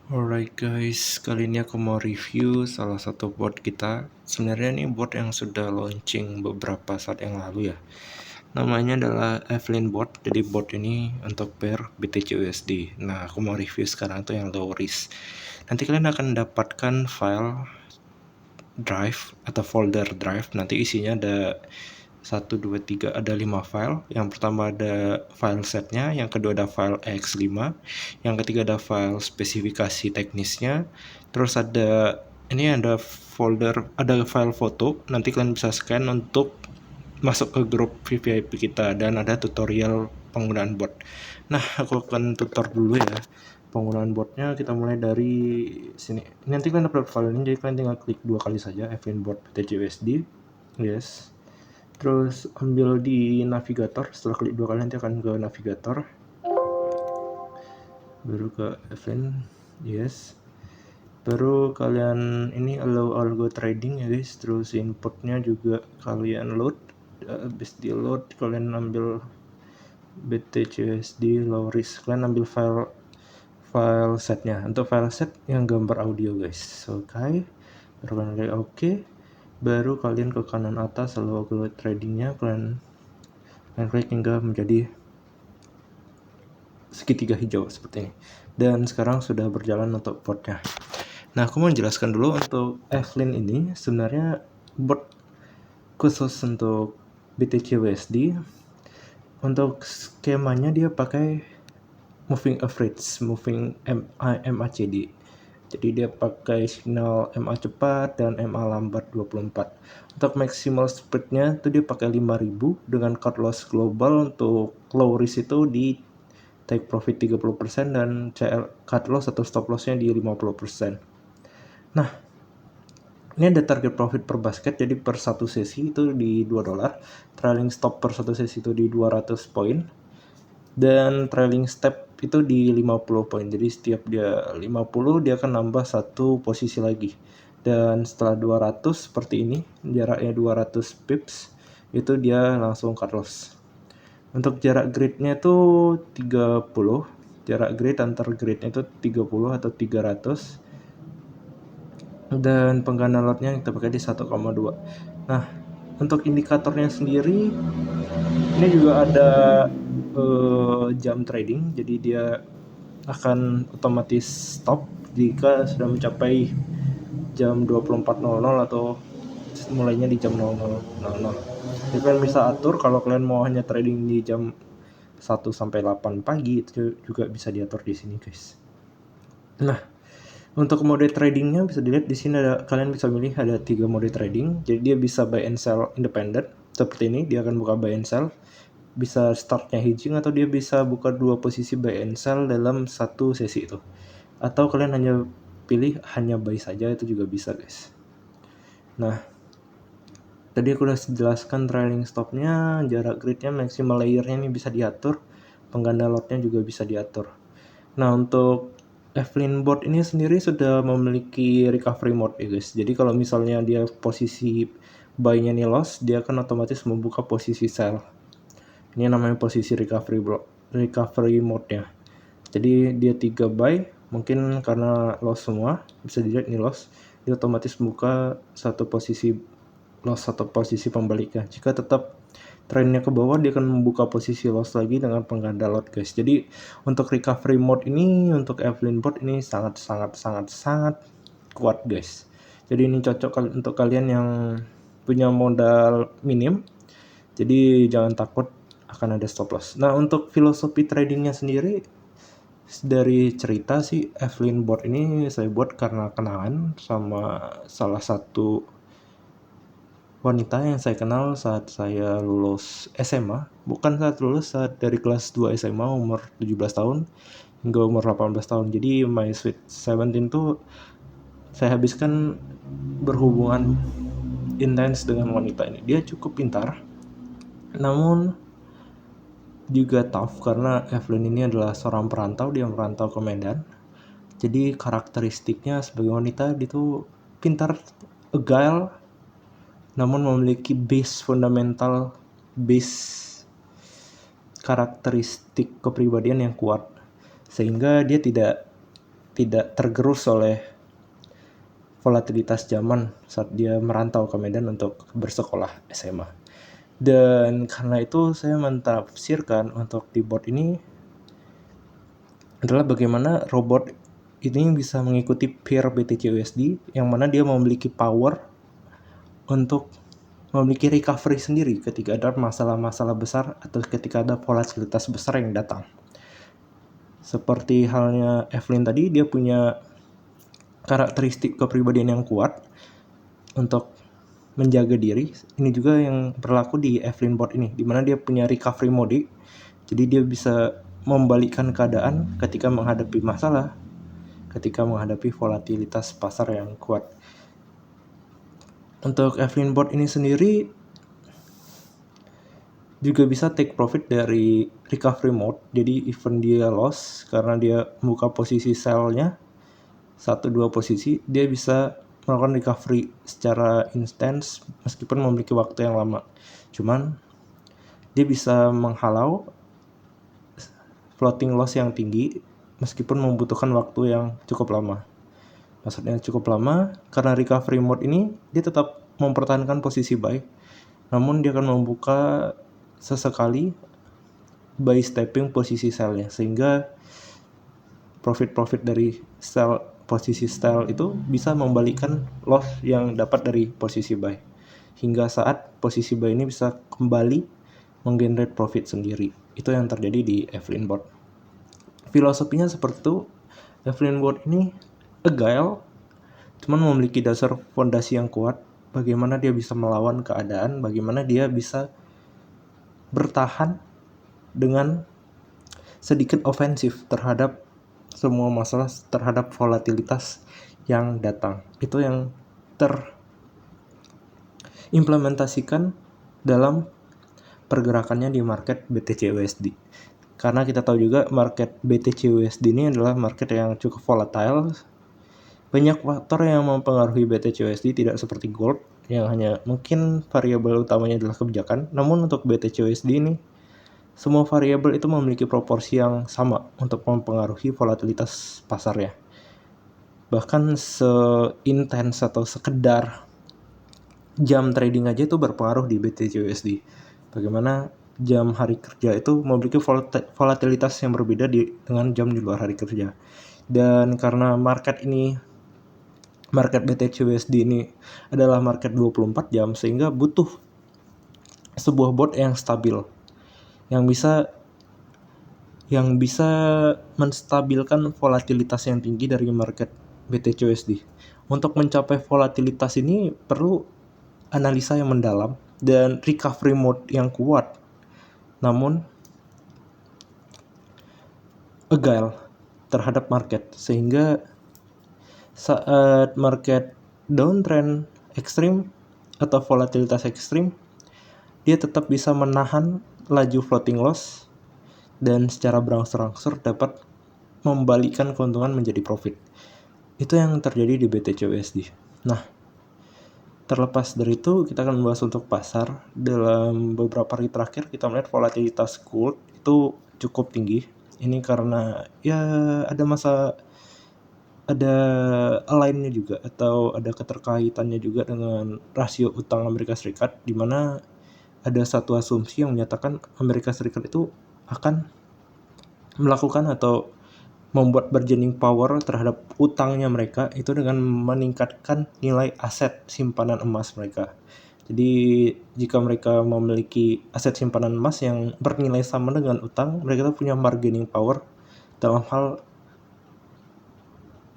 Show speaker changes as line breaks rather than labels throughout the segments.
Alright guys, kali ini aku mau review salah satu bot kita. Sebenarnya ini bot yang sudah launching beberapa saat yang lalu ya. Namanya adalah Evelyn Bot. Jadi bot ini untuk pair BTC USD. Nah, aku mau review sekarang tuh yang low risk. Nanti kalian akan dapatkan file drive atau folder drive. Nanti isinya ada 1, 2, 3, ada 5 file. Yang pertama ada file setnya, yang kedua ada file ex5, yang ketiga ada file spesifikasi teknisnya, terus ada folder, ada file foto. Nanti kalian bisa scan untuk masuk ke grup VVIP kita, dan ada tutorial penggunaan bot. Nah, aku akan tutor dulu ya penggunaan botnya. Kita mulai dari sini. Nanti kalian dapat file ini, jadi kalian tinggal klik 2 kali saja Evelyn Bot BTC-USD. Yes. Terus ambil di navigator. Setelah klik 2 kali nanti akan ke navigator, baru ke event. Yes. Baru kalian ini allow algo trading ya guys. Terus inputnya juga kalian load. Habis di load kalian ambil BTC-USD low risk. Kalian ambil file setnya. Untuk file set yang gambar audio guys. Oke. Baru kalian klik OK. Baru kalian ke kanan atas allow algo tradingnya, kalian klik hingga menjadi segitiga hijau seperti ini. Dan sekarang sudah berjalan untuk botnya. Nah, aku mau menjelaskan dulu untuk Evelyn ini sebenarnya bot khusus untuk BTC USD. Untuk skemanya dia pakai moving average, moving MACD. Jadi dia pakai signal MA cepat dan MA lambat 24. Untuk maximal speednya itu dia pakai 5000 dengan cut loss global. Untuk low risk itu di take profit 30% dan CL cut loss atau stop lossnya di 50%. Nah, ini ada target profit per basket, jadi per satu sesi itu di $2, trailing stop per satu sesi itu di 200 poin, dan trailing step itu di 50 poin. Jadi setiap dia 50 dia akan nambah satu posisi lagi. Dan setelah 200 seperti ini, jaraknya 200 pips, itu dia langsung cut loss. Untuk jarak gridnya itu 30. Jarak grid antar gridnya itu 30 atau 300. Dan pengganda lotnya kita pakai di 1,2. Nah, untuk indikatornya sendiri ini juga ada jam trading. Jadi dia akan otomatis stop jika sudah mencapai jam 24.00 atau mulainya di jam 00.00. Jadi kalian bisa atur kalau kalian mau hanya trading di jam 1 sampai 8 pagi, itu juga bisa diatur di sini guys. Nah, untuk mode tradingnya bisa dilihat di sini, kalian bisa milih ada 3 mode trading. Jadi dia bisa buy and sell independent seperti ini, dia akan buka buy and sell, bisa startnya hedging, atau dia bisa buka 2 posisi buy and sell dalam satu sesi itu. Atau kalian hanya pilih hanya buy saja, itu juga bisa guys. Nah, tadi aku udah jelaskan trailing stopnya, jarak gridnya, maximal layernya ini bisa diatur, pengganda lotnya juga bisa diatur. Nah, untuk Evelyn Bot ini sendiri sudah memiliki recovery mode ya guys. Jadi kalau misalnya dia posisi buy-nya nih loss, dia akan otomatis membuka posisi sell. Ini namanya posisi recovery mode-nya. Jadi dia 3 buy, mungkin karena loss semua, bisa dilihat nih loss, dia otomatis membuka satu posisi loss atau posisi pembaliknya. Jika tetap trennya ke bawah, dia akan membuka posisi loss lagi dengan pengganda lot guys. Jadi untuk recovery mode ini, untuk Evelyn Bot ini sangat kuat guys. Jadi ini cocok untuk kalian yang punya modal minim. Jadi jangan takut akan ada stop loss. Nah, untuk filosofi tradingnya sendiri, dari cerita sih Evelyn Bot ini saya buat karena kenalan sama salah satu wanita yang saya kenal saat saya lulus SMA. Bukan saat lulus, saat dari kelas 2 SMA umur 17 tahun hingga umur 18 tahun. Jadi my sweet 17 tuh saya habiskan berhubungan intens dengan wanita ini. Dia cukup pintar, namun juga tough karena Evelyn ini adalah seorang perantau. Dia merantau ke Medan. Jadi karakteristiknya sebagai wanita dia tuh pintar, agile, namun memiliki fundamental karakteristik kepribadian yang kuat, sehingga dia tidak tidak tergerus oleh volatilitas zaman saat dia merantau ke Medan untuk bersekolah SMA. Dan karena itu saya mentafsirkan untuk di board ini adalah bagaimana robot ini bisa mengikuti peer BTC-USD yang mana dia memiliki power untuk memiliki recovery sendiri ketika ada masalah-masalah besar atau ketika ada volatilitas besar yang datang. Seperti halnya Evelyn tadi, dia punya karakteristik kepribadian yang kuat untuk menjaga diri. Ini juga yang berlaku di Evelyn board ini, dimana dia punya recovery mode. Jadi dia bisa membalikkan keadaan ketika menghadapi masalah, ketika menghadapi volatilitas pasar yang kuat. Untuk Evelyn board ini sendiri juga bisa take profit dari recovery mode. Jadi even dia loss karena dia membuka posisi sell-nya 1-2 posisi, dia bisa melakukan recovery secara instant meskipun memiliki waktu yang lama. Cuman dia bisa menghalau floating loss yang tinggi meskipun membutuhkan waktu yang cukup lama. Maksudnya cukup lama karena recovery mode ini dia tetap mempertahankan posisi buy, namun dia akan membuka sesekali by stepping posisi sell-nya, sehingga profit dari sell posisi sell itu bisa membalikkan loss yang dapat dari posisi buy, hingga saat posisi buy ini bisa kembali menggenerate profit sendiri. Itu yang terjadi di Evelyn board. Filosofinya seperti itu. Evelyn board ini agile, cuman memiliki dasar fondasi yang kuat. Bagaimana dia bisa melawan keadaan, bagaimana dia bisa bertahan dengan sedikit ofensif terhadap semua masalah, terhadap volatilitas yang datang. Itu yang terimplementasikan dalam pergerakannya di market BTC-USD. Karena kita tahu juga market BTC-USD ini adalah market yang cukup volatile. Banyak faktor yang mempengaruhi BTC-USD, tidak seperti gold yang hanya mungkin variabel utamanya adalah kebijakan. Namun untuk BTC-USD ini semua variabel itu memiliki proporsi yang sama untuk mempengaruhi volatilitas pasarnya. Bahkan seintens atau sekedar jam trading aja itu berpengaruh di BTC-USD. Bagaimana jam hari kerja itu memiliki volatilitas yang berbeda dengan jam di luar hari kerja. Dan karena market BTC-USD ini adalah market 24 jam, sehingga butuh sebuah bot yang stabil, yang bisa menstabilkan volatilitas yang tinggi dari market BTC-USD. Untuk mencapai volatilitas ini perlu analisa yang mendalam dan recovery mode yang kuat, namun agile terhadap market, sehingga saat market downtrend ekstrim atau volatilitas ekstrim, dia tetap bisa menahan laju floating loss dan secara berangsur-angsur dapat membalikkan keuntungan menjadi profit. Itu yang terjadi di BTC-USD. Nah, terlepas dari itu, kita akan membahas untuk pasar. Dalam beberapa hari terakhir kita melihat volatilitas gold itu cukup tinggi. Ini karena ya ada align-nya juga, atau ada keterkaitannya juga dengan rasio utang Amerika Serikat, di mana ada satu asumsi yang menyatakan Amerika Serikat itu akan melakukan atau membuat bargaining power terhadap utangnya mereka itu dengan meningkatkan nilai aset simpanan emas mereka. Jadi jika mereka memiliki aset simpanan emas yang bernilai sama dengan utang, mereka tuh punya bargaining power dalam hal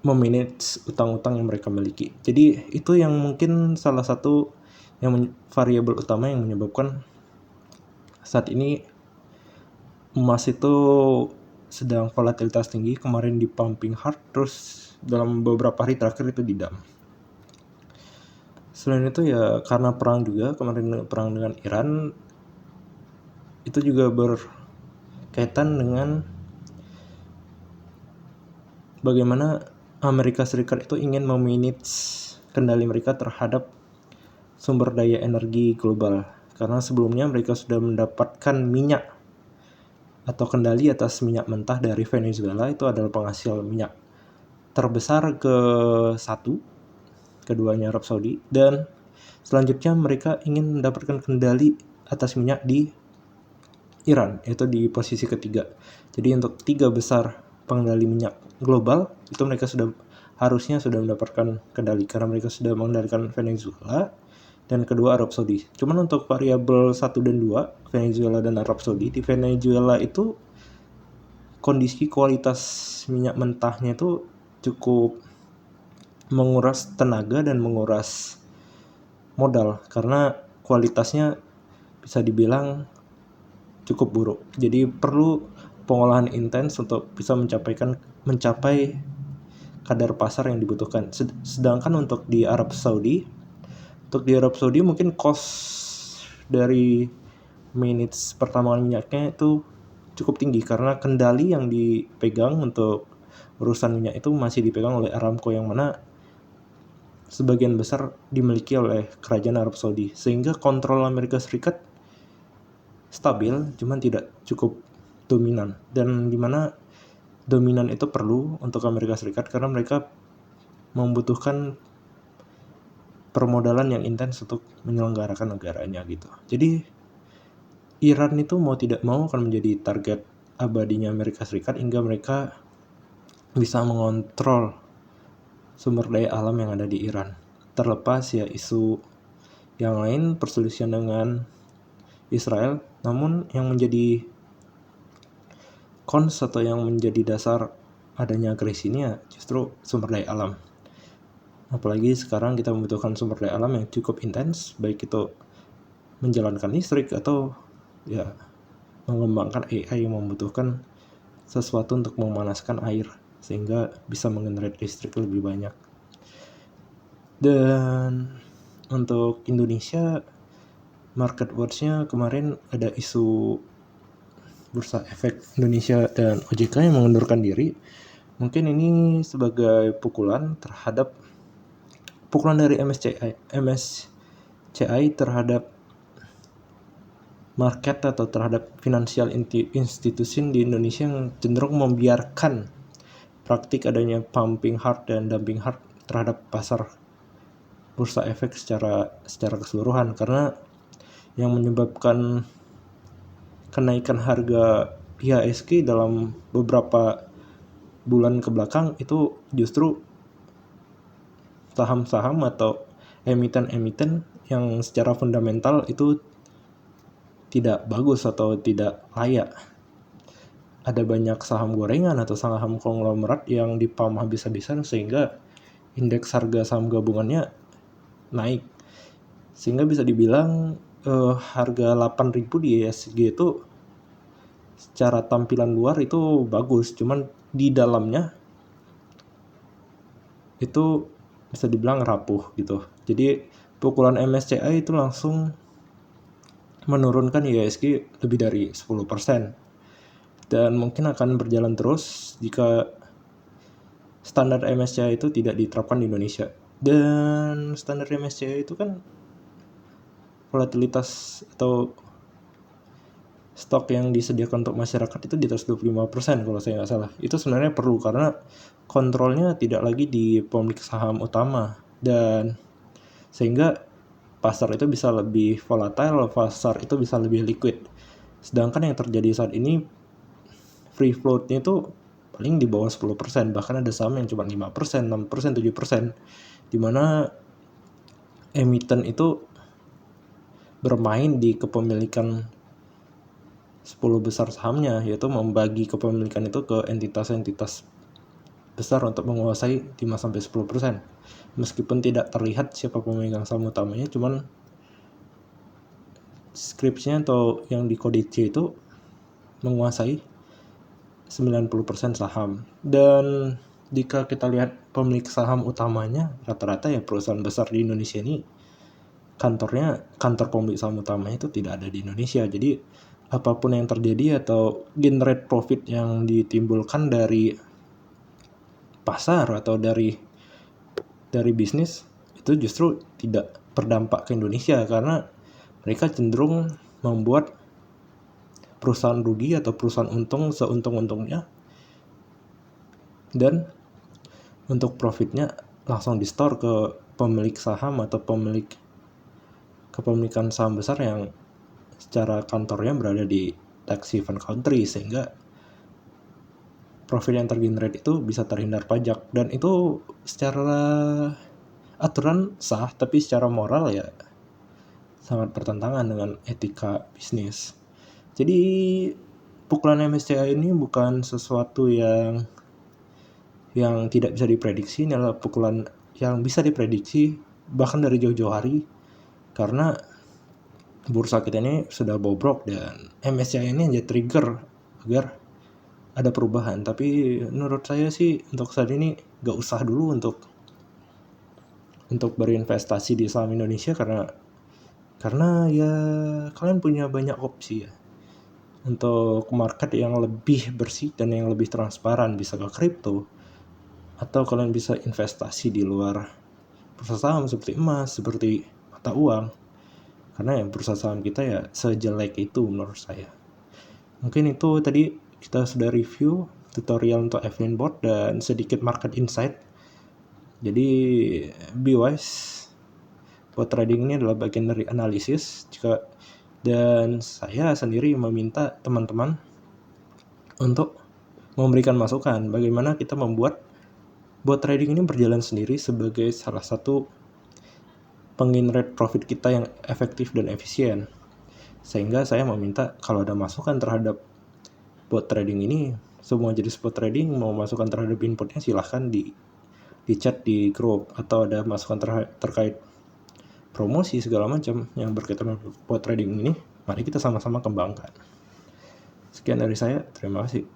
memanage utang-utang yang mereka miliki. Jadi itu yang mungkin salah satu yang variabel utama yang menyebabkan saat ini emas itu sedang volatilitas tinggi. Kemarin di pumping hard, terus dalam beberapa hari terakhir itu di-dump. Selain itu ya karena perang juga, kemarin perang dengan Iran itu juga berkaitan dengan bagaimana Amerika Serikat itu ingin memanage kendali mereka terhadap sumber daya energi global. Karena sebelumnya mereka sudah mendapatkan minyak atau kendali atas minyak mentah dari Venezuela, itu adalah penghasil minyak terbesar ke-1, keduanya Arab Saudi, dan selanjutnya mereka ingin mendapatkan kendali atas minyak di Iran, yaitu di posisi ketiga. Jadi untuk 3 besar pengendali minyak global itu mereka harusnya sudah mendapatkan kendali karena mereka sudah mengendalikan Venezuela dan kedua Arab Saudi. Cuman untuk variabel 1 dan 2, Venezuela dan Arab Saudi, di Venezuela itu kondisi kualitas minyak mentahnya itu cukup menguras tenaga dan menguras modal karena kualitasnya bisa dibilang cukup buruk. Jadi perlu pengolahan intens untuk bisa mencapai kadar pasar yang dibutuhkan. Sedangkan untuk di Arab Saudi mungkin cost dari minutes pertambangan minyaknya itu cukup tinggi karena kendali yang dipegang untuk urusan minyak itu masih dipegang oleh Aramco yang mana sebagian besar dimiliki oleh kerajaan Arab Saudi, sehingga kontrol Amerika Serikat stabil cuman tidak cukup dominan, dan dimana dominan itu perlu untuk Amerika Serikat karena mereka membutuhkan permodalan yang intens untuk menyelenggarakan negaranya gitu. Jadi Iran itu mau tidak mau akan menjadi target abadinya Amerika Serikat hingga mereka bisa mengontrol sumber daya alam yang ada di Iran. Terlepas ya isu yang lain, perselisihan dengan Israel, namun yang menjadi cons atau yang menjadi dasar adanya agresi ini ya justru sumber daya alam. Apalagi sekarang kita membutuhkan sumber daya alam yang cukup intens, baik itu menjalankan listrik atau ya mengembangkan AI yang membutuhkan sesuatu untuk memanaskan air sehingga bisa mengenerate listrik lebih banyak. Dan untuk Indonesia, market watch-nya kemarin ada isu Bursa Efek Indonesia dan OJK yang mengundurkan diri. Mungkin ini sebagai pukulan dari MSCI terhadap market atau terhadap financial institution di Indonesia yang cenderung membiarkan praktik adanya pumping hard dan dumping hard terhadap pasar bursa efek secara keseluruhan, karena yang menyebabkan kenaikan harga IHSG dalam beberapa bulan ke belakang itu justru saham-saham atau emiten-emiten yang secara fundamental itu tidak bagus atau tidak layak. Ada banyak saham gorengan atau saham konglomerat yang dipump habis-habisan sehingga indeks harga saham gabungannya naik. Sehingga bisa dibilang harga 8.000 di IHSG itu secara tampilan luar itu bagus, cuman di dalamnya itu bisa dibilang rapuh gitu. Jadi pukulan MSCI itu langsung menurunkan IHSG lebih dari 10%. Dan mungkin akan berjalan terus jika standar MSCI itu tidak diterapkan di Indonesia. Dan standar MSCI itu kan volatilitas atau stok yang disediakan untuk masyarakat itu di atas 25% kalau saya nggak salah. Itu sebenarnya perlu karena kontrolnya tidak lagi di pemilik saham utama, dan sehingga pasar itu bisa lebih volatile, pasar itu bisa lebih liquid. Sedangkan yang terjadi saat ini free float-nya itu paling di bawah 10%, bahkan ada saham yang cuma 5%, 6%, 7%, dimana emiten itu bermain di kepemilikan 10 besar sahamnya, yaitu membagi kepemilikan itu ke entitas-entitas besar untuk menguasai 5-10%. Meskipun tidak terlihat siapa pemegang saham utamanya, cuman scripts-nya atau yang di kode C itu menguasai 90% saham. Dan jika kita lihat pemilik saham utamanya, rata-rata ya perusahaan besar di Indonesia ini kantor pemilik saham utamanya itu tidak ada di Indonesia. Jadi apapun yang terjadi atau generate profit yang ditimbulkan dari pasar atau dari bisnis itu justru tidak berdampak ke Indonesia karena mereka cenderung membuat perusahaan rugi atau perusahaan untung seuntung-untungnya, dan untuk profitnya langsung di store ke pemilik saham atau kepemilikan saham besar yang secara kantornya berada di tax haven country, sehingga profit yang tergenerate itu bisa terhindar pajak. Dan itu secara aturan sah, tapi secara moral ya sangat bertentangan dengan etika bisnis. Jadi pukulan MSCI ini bukan sesuatu yang tidak bisa diprediksi. Ini adalah pukulan yang bisa diprediksi bahkan dari jauh-jauh hari, karena bursa kita ini sudah bobrok dan MSCI ini hanya trigger agar ada perubahan. Tapi menurut saya sih untuk saat ini gak usah dulu untuk berinvestasi di saham Indonesia, karena ya kalian punya banyak opsi ya untuk market yang lebih bersih dan yang lebih transparan. Bisa ke kripto, atau kalian bisa investasi di luar bursa saham seperti emas, seperti mata uang, karena ya bursa saham kita ya sejelek itu menurut saya. Mungkin itu tadi kita sudah review tutorial untuk FNB board dan sedikit market insight. Jadi be wise, buat trading ini adalah bagian dari analisis. Dan saya sendiri meminta teman-teman untuk memberikan masukan bagaimana kita membuat bot trading ini berjalan sendiri sebagai salah satu penggenerate profit kita yang efektif dan efisien. Sehingga saya meminta kalau ada masukan terhadap bot trading ini, semua jenis bot trading mau masukan terhadap inputnya silahkan di chat di grup, atau ada masukan terkait promosi segala macam yang berkaitan dengan bot trading ini, mari kita sama-sama kembangkan. Sekian dari saya, terima kasih.